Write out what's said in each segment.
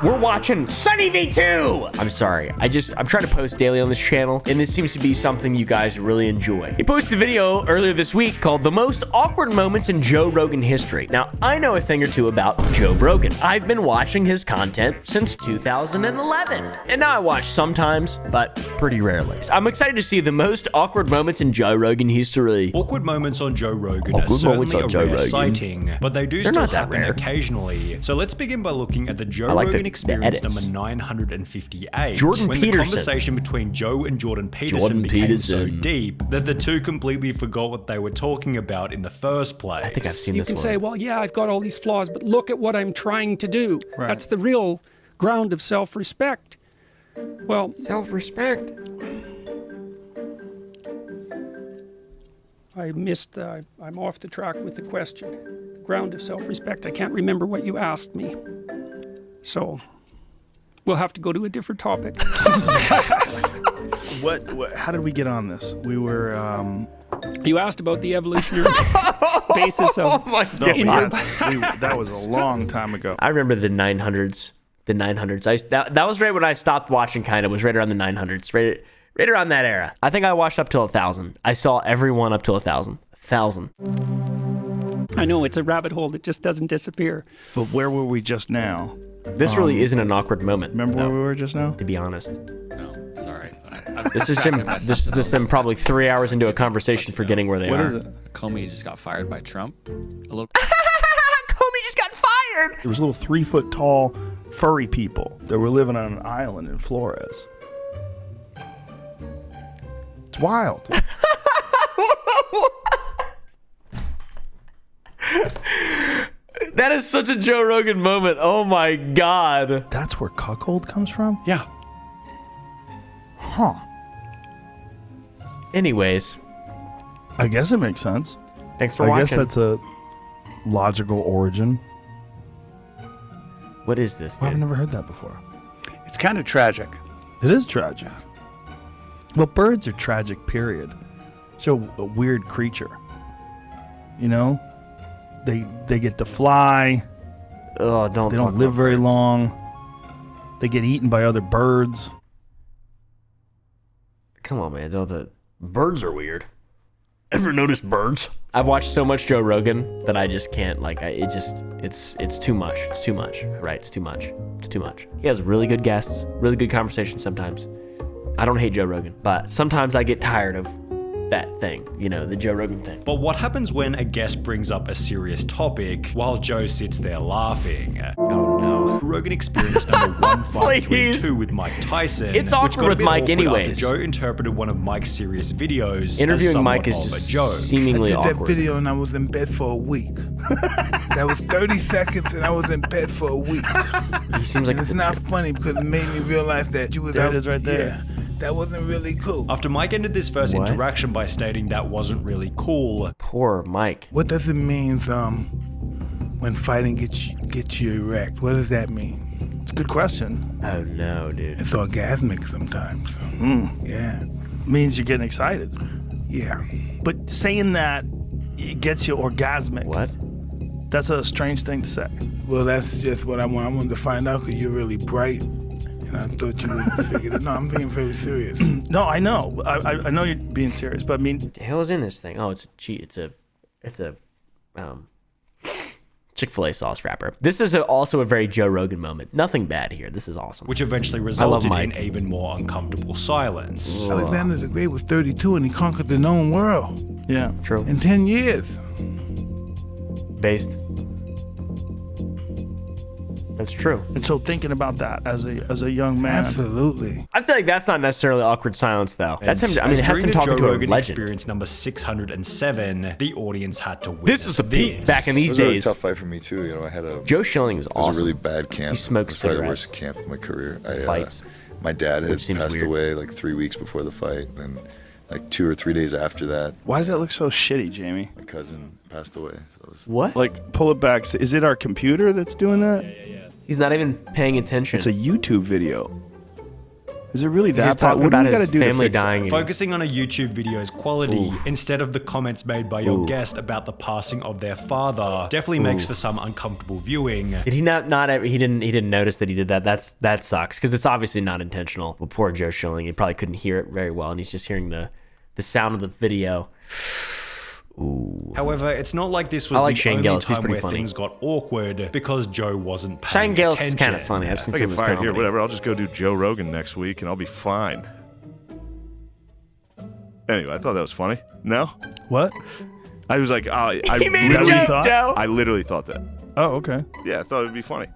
We're watching Sunny V2. I'm sorry. I'm trying to post daily on this channel, and this seems to be something you guys really enjoy. He posted a video earlier this week called The Most Awkward Moments in Joe Rogan History. Now, I know a thing or two about Joe Rogan. I've been watching his content since 2011, and now I watch sometimes, but pretty rarely. I'm excited to see the most awkward moments in Joe Rogan history. Awkward moments on Joe Rogan are certainly a rare sighting, but they do still happen occasionally. So let's begin by looking at the Joe Rogan Experience number 958, Jordan when Peterson. the conversation between Joe and Jordan Peterson became so deep that the two completely forgot what they were talking about in the first place. I think I've seen you this can one. say, well, yeah, I've got all these flaws, but look at what I'm trying to do. Right. That's the real ground of self-respect. Well, self-respect. I missed I'm off the track with the question. Ground of self-respect. I can't remember what you asked me. So we'll have to go to a different topic. What how did we get on this? We were you asked about the evolutionary basis of oh my God. that was a long time ago. I remember the 900s. The 900s. That was right when I stopped watching, kind of. Was right around the 900s. Right around that era. I think I watched up till 1,000. I saw everyone up till 1,000. 1,000. I know, it's a rabbit hole that just doesn't disappear. But where were we just now? This really isn't an awkward moment. Remember where we were just now? To be honest. No, sorry. This is Jim. This is them probably 3 hours into a conversation forgetting where they are. What is it? Comey just got fired by Trump. A little. Comey just got fired. There was little 3-foot tall furry people that were living on an island in Flores. It's wild. That is such a Joe Rogan moment. Oh my God. That's where cuckold comes from? Yeah. Huh. Anyways. I guess it makes sense. Thanks for watching. I guess that's a logical origin. What is this, dude? I've never heard that before. It's kind of tragic. It is tragic. Well, birds are tragic, period. So a weird creature. You know? They get to fly. Oh, they don't live very long. They get eaten by other birds. Come on, man. Birds are weird. Ever noticed birds? I've watched so much Joe Rogan that I just can't, like, it's too much. It's too much, right? It's too much. It's too much. He has really good guests, really good conversations sometimes. I don't hate Joe Rogan, but sometimes I get tired of that thing, you know, the Joe Rogan thing. But what happens when a guest brings up a serious topic while Joe sits there laughing? Oh no. Rogan Experience number 1532 with Mike Tyson. It's awkward with Mike anyways. Joe interpreted one of Mike's serious videos. Interviewing Mike is just seemingly awkward. I did that video and I was in bed for a week. That was 30 seconds and I was in bed for a week. He seems like it's not funny because it made me realize that you was there out. It is right there. Yeah. That wasn't really cool. After Mike ended this first interaction by stating that wasn't really cool. Poor Mike. What does it mean when fighting gets you erect? What does that mean? It's a good question. Oh no, dude. It's orgasmic sometimes. Yeah. It means you're getting excited. Yeah. But saying that it gets you orgasmic. What? That's a strange thing to say. Well, that's just what I want. I wanted to find out because you're really bright. And I thought you would figure it. No, I'm being very serious. No, I know. I know you're being serious, but I mean, what the hell is in this thing? Oh, it's a Chick-fil-A sauce wrapper. This is also a very Joe Rogan moment. Nothing bad here. This is awesome. Which eventually resulted in even more uncomfortable silence. Ugh. Alexander the Great was 32 and he conquered the known world. Yeah, true. In 10 years. Based. That's true. And so thinking about that as a young man. Absolutely. I feel like that's not necessarily awkward silence, though. That's him. I mean, it has him talking to a legend. Experience number 607, the audience had to witness this is a peak back in these days. It was a really tough fight for me too. You know, I had a Joe Schilling is awesome. It was a really bad camp. He smokes cigarettes. Probably the cigarettes. worst camp of my career. Fights. My dad had passed weird. away like 3 weeks before the fight, and like 2 or 3 days after that. Why does that look so shitty, Jamie? My cousin passed away. So it was, what? Like, pull it back. Is it our computer that's doing that? Yeah. He's not even paying attention. It's a YouTube video. Is it really He's that just talking What do about we gotta his do to family fix that? dying. Focusing on a YouTube video's quality instead of the comments made by your guest about the passing of their father definitely makes for some uncomfortable viewing. Did he not he didn't notice that he did that? That sucks, because it's obviously not intentional. But poor Joe Schilling, he probably couldn't hear it very well, and he's just hearing the sound of the video. Ooh. However, it's not like this was I like the Shane only Gillis. He's time pretty where funny. things got awkward because Joe wasn't paying Shane Gillis attention. is kind of funny. I've seen I some get of his fired here, comedy. whatever. I'll just go do Joe Rogan next week and I'll be fine. Anyway, I thought that was funny. No? What? I was like, I He made a literally joke, thought? Joe. I literally thought that. Oh, okay. Yeah, I thought it'd be funny.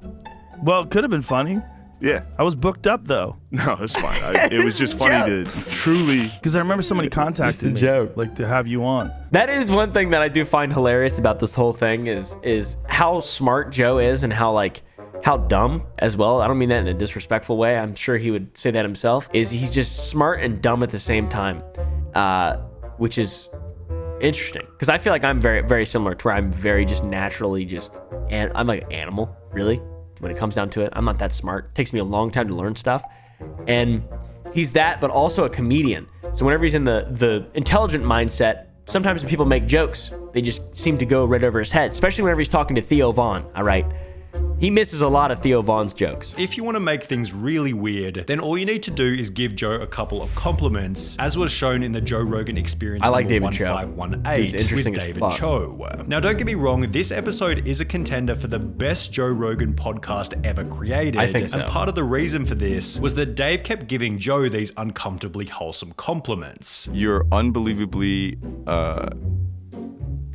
Well, it could have been funny. Yeah. I was booked up though, No, it was fine. It was just funny to truly. because I remember somebody contacted me, joke. like to have you on. That is one thing that I do find hilarious about this whole thing is how smart Joe is, and how dumb as well. I don't mean that in a disrespectful way. I'm sure he would say that himself. He's just smart and dumb at the same time, which is interesting, because I feel like I'm very, very similar to where I'm very just naturally and I'm like an animal, really. When it comes down to it, I'm not that smart. It takes me a long time to learn stuff. And he's that, but also a comedian. So whenever he's in the intelligent mindset, sometimes when people make jokes, they just seem to go right over his head, especially whenever he's talking to Theo Von, all right? He misses a lot of Theo Von's jokes. If you want to make things really weird, then all you need to do is give Joe a couple of compliments, as was shown in the Joe Rogan Experience I like number David Cho. 1518 Dude's interesting with as David fuck. Cho. Now, don't get me wrong, this episode is a contender for the best Joe Rogan podcast ever created. I think so. And part of the reason for this was that Dave kept giving Joe these uncomfortably wholesome compliments. You're unbelievably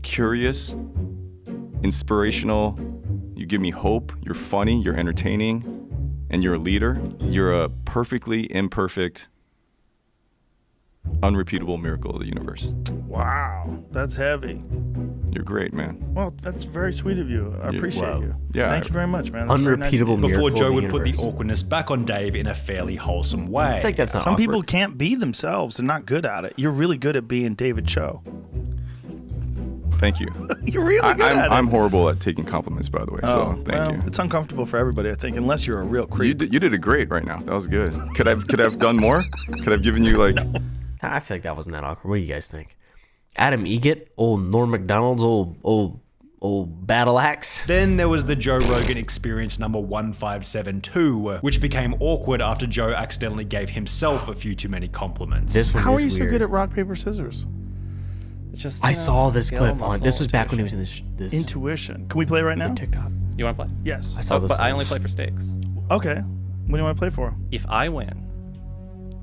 curious, inspirational. You give me hope. You're funny. You're entertaining. And you're a leader. You're a perfectly imperfect, unrepeatable miracle of the universe. Wow, that's heavy. You're great, man. Well, that's very sweet of you. I appreciate wow. you. Yeah, Thank you very much, man. That's very nice of Unrepeatable you. miracle. Before Joe of the would put the universe. awkwardness back on Dave in a fairly wholesome way. I think that's not Some people awkward. can't be themselves. They're not good at it. You're really good at being David Cho. Thank you. You're really good at it. I'm horrible at taking compliments, by the way. So thank you. It's uncomfortable for everybody, I think, unless you're a real creep. You did it great right now. That was good. Could I have done more? Could I have given you like? I feel like that wasn't that awkward. What do you guys think? Adam Egget, old Norm Macdonald's old battle axe. Then there was the Joe Rogan Experience number 1572, which became awkward after Joe accidentally gave himself a few too many compliments. This one How is are you so weird. good at rock, paper, scissors? Just I saw this clip on. This was back when he was in this Intuition. Can we play right now? TikTok. You want to play? Yes. I saw this. But I only play for stakes. Okay. What do you want to play for? If I win,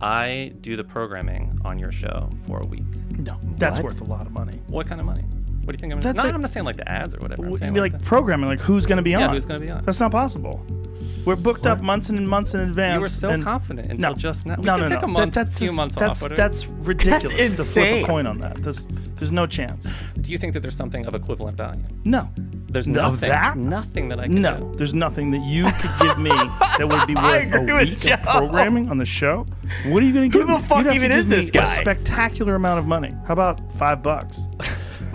I do the programming on your show for a week. No, that's What? worth a lot of money. What kind of money? What do you think I'm That's not, like- I'm not saying like the ads or whatever. I'm You'd saying be like the- programming, like who's going to be on? Yeah, who's going to be on? That's not possible. We're booked up months and months in advance. You were so and- confident until just now. We No, can no, pick no. a month, that's few just- months that's, off. whatever. That's ridiculous. To flip insane. a coin on that. There's no chance. Do you think that there's something of equivalent value? No. There's No, nothing. that? Nothing that I can No, do. there's nothing that you could give me that would be I worth a agree with week Joe. of programming on the show. What are you going to Who give the me? fuck You'd have to even give is this me guy? A spectacular amount of money. How about $5?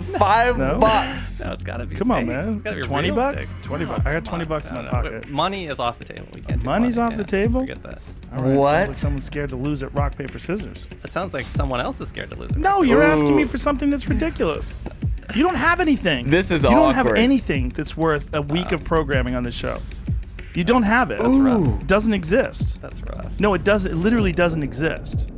$5. No, it's got to be Come on, stakes. man. It's gotta be 20 real bucks? stakes. 20 bucks. I got 20 bucks in my pocket. Money is off the table. We can't do Money's money. off the Yeah, table? Forget that. All right, What? Sounds like someone's scared to lose at rock, paper, scissors. It sounds like someone else is scared to lose it. No, you're asking me for something that's ridiculous. You don't have anything. This is You don't have awkward. anything that's worth a week of programming on this show. You don't have it. That's rough. It doesn't exist. That's rough. No, it doesn't. It literally doesn't exist.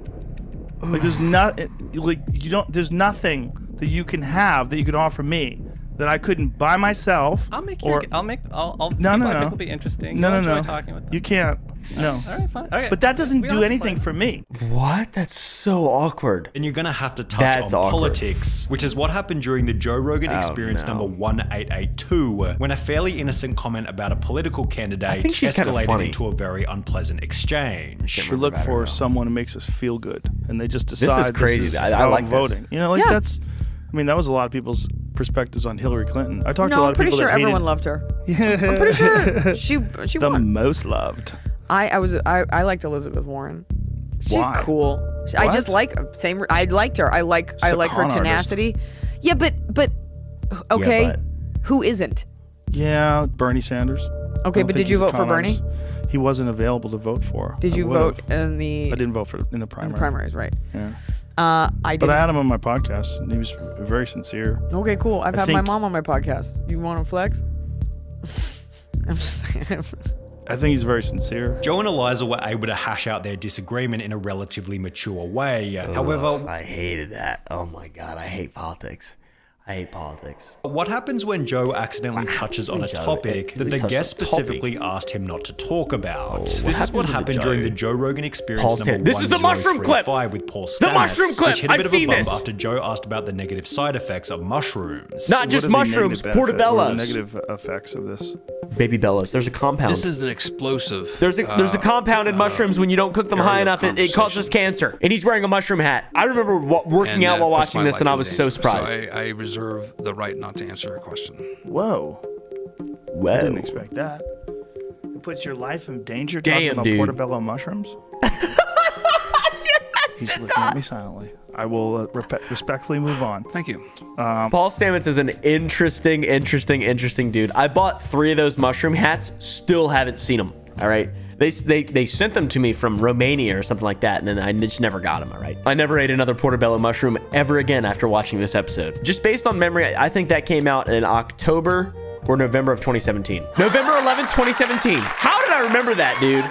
Like there's not. Like you don't. There's nothing that you can have that you can offer me that I couldn't buy myself. I'll make or, you. I'll no, people no, I no. think will be interesting. No, You'll no, enjoy no. talking with them. You can't. No. All right, fine. Okay. But that doesn't We do don't have to anything play. for me. What? That's so awkward. And you're going to have to touch That's on awkward. politics, which is what happened during the Joe Rogan Experience no. number 1882, when a fairly innocent comment about a political candidate think she's kinda escalated funny. into a very unpleasant exchange. We look for someone who makes us feel good, and they just decide crazy. This is I how like I'm this. voting. You know, like Yeah. that's. I mean, that was a lot of people's perspectives on Hillary Clinton. I talked to a No, lot I'm of pretty people sure that hated everyone loved her. I'm pretty sure she the won. most loved. I liked Elizabeth Warren. She's Why? cool. I just What? like same. I liked her. I like a her con artist. tenacity. Yeah, but okay, but- who isn't? Yeah, Bernie Sanders. Okay, but did you vote for Bernie? He wasn't available to vote for. Did you vote in the? I didn't vote for in the primary. In the primaries, right? Yeah. I did. But I had him on my podcast, and he was very sincere. Okay, cool. I've had my mom on my podcast. You want to flex? I'm just saying. I think he's very sincere. Joe and Eliza were able to hash out their disagreement in a relatively mature way. However, I hated that. Oh my God, I hate politics. I hate politics. What happens when Joe accidentally touches on a topic that the guest specifically asked him not to talk about? This is what happened during the Joe Rogan Experience number This is the mushroom clip with Paul Stamets. The mushroom clip. Which hit a bit I've of a seen bump this. after Joe asked about the negative side effects of mushrooms. Not just mushrooms, portobellos. Negative effects of this. Baby bellos. There's a compound. This is an explosive. There's a compound in mushrooms when you don't cook them high enough. It causes cancer. And he's wearing a mushroom hat. I remember working out while watching this, and I was so surprised. So I reserve the right not to answer a question. Whoa. I didn't expect that. It puts your life in danger talking about portobello mushrooms? He's looking at me silently. I will respectfully move on. Thank you. Paul Stamets is an interesting dude. I bought 3 of those mushroom hats. Still haven't seen them. All right. They sent them to me from Romania or something like that, and then I just never got them, all right? I never ate another portobello mushroom ever again after watching this episode. Just based on memory, I think that came out in October or November of 2017. November 11th, 2017. How did I remember that, dude?